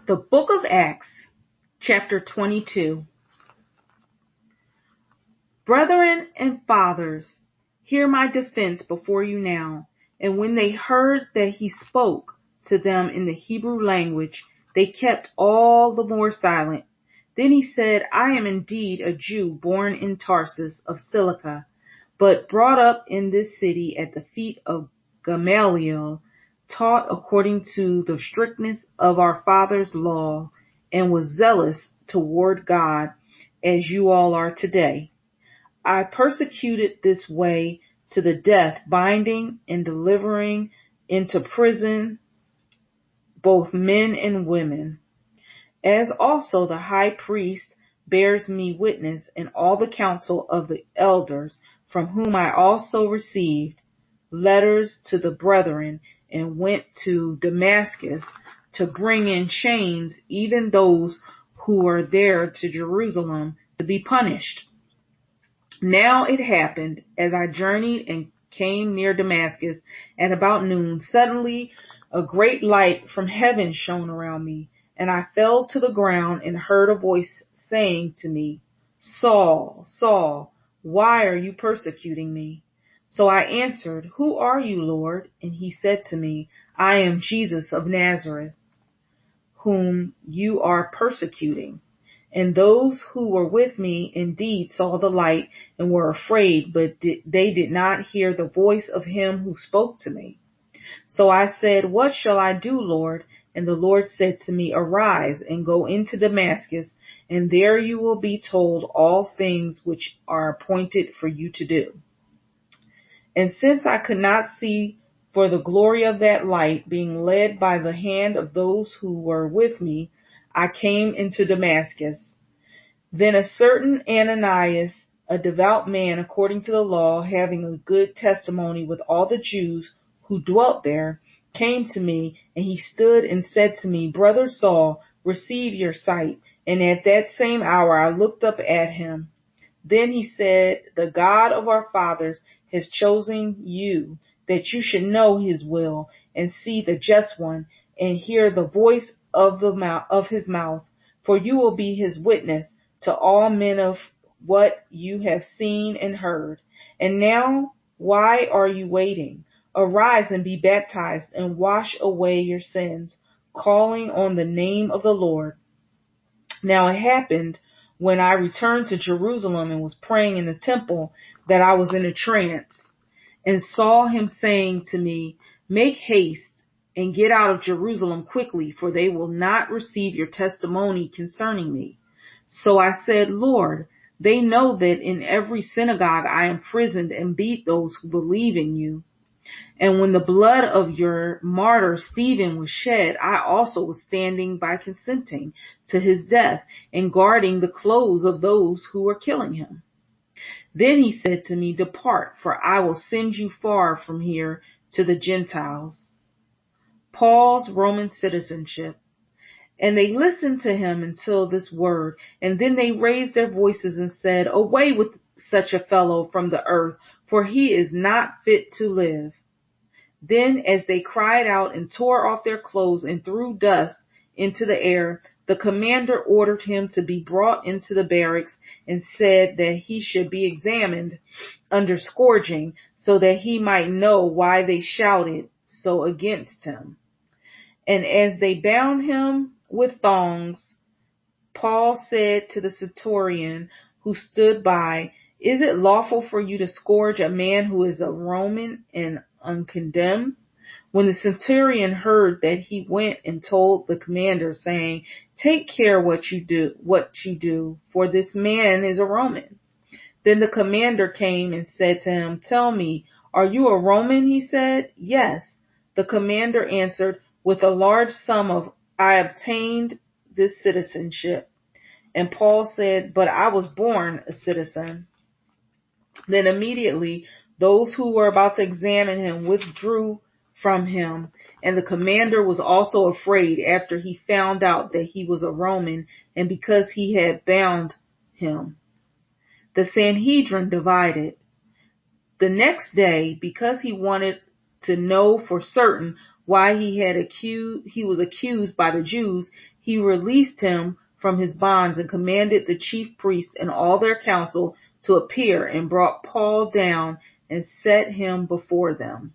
The book of Acts, chapter 22. Brethren and fathers, hear my defense before you now. And when they heard that he spoke to them in the Hebrew language, they kept all the more silent. Then he said, I am indeed a Jew born in Tarsus of Cilicia, but brought up in this city at the feet of Gamaliel, taught according to the strictness of our father's law, and was zealous toward God, as you all are today. I persecuted this way to the death, binding and delivering into prison both men and women, as also the high priest bears me witness, and all the council of the elders, from whom I also received letters to the brethren, and went to Damascus to bring in chains even those who were there to Jerusalem to be punished. Now it happened, as I journeyed and came near Damascus at about noon, suddenly a great light from heaven shone around me, and I fell to the ground and heard a voice saying to me, Saul, Saul, why are you persecuting me? So I answered, Who are you, Lord? And he said to me, I am Jesus of Nazareth, whom you are persecuting. And those who were with me indeed saw the light and were afraid, but they did not hear the voice of him who spoke to me. So I said, What shall I do, Lord? And the Lord said to me, Arise and go into Damascus, and there you will be told all things which are appointed for you to do. And since I could not see for the glory of that light, being led by the hand of those who were with me, I came into Damascus. Then a certain Ananias, a devout man according to the law, having a good testimony with all the Jews who dwelt there, came to me, and he stood and said to me, Brother Saul, receive your sight. And at that same hour I looked up at him. Then he said, The God of our fathers has chosen you, that you should know his will, and see the just one, and hear the voice of his mouth. For you will be his witness to all men of what you have seen and heard. And now, why are you waiting? Arise and be baptized, and wash away your sins, calling on the name of the Lord. Now it happened, when I returned to Jerusalem and was praying in the temple, that I was in a trance, and saw him saying to me, Make haste and get out of Jerusalem quickly, for they will not receive your testimony concerning me. So I said, Lord, they know that in every synagogue I imprisoned and beat those who believe in you. And when the blood of your martyr Stephen was shed, I also was standing by consenting to his death and guarding the clothes of those who were killing him. Then he said to me, Depart, for I will send you far from here to the Gentiles. Paul's Roman citizenship. And they listened to him until this word, and then they raised their voices and said, Away with such a fellow from the earth, for he is not fit to live. Then as they cried out and tore off their clothes and threw dust into the air, the commander ordered him to be brought into the barracks and said that he should be examined under scourging, so that he might know why they shouted so against him. And as they bound him with thongs, Paul said to the centurion who stood by, Is it lawful for you to scourge a man who is a Roman and uncondemned? When the centurion heard that, he went and told the commander, saying, Take care what you do, for this man is a Roman. Then the commander came and said to him, Tell me, are you a Roman? He said, Yes. The commander answered, With a large sum I obtained this citizenship. And Paul said, But I was born a citizen. Then immediately those who were about to examine him withdrew from him, and the commander was also afraid after he found out that he was a Roman, and because he had bound him. The Sanhedrin divided. The next day, because he wanted to know for certain why he was accused by the Jews, he released him from his bonds and commanded the chief priests and all their council to appear, and brought Paul down and set him before them.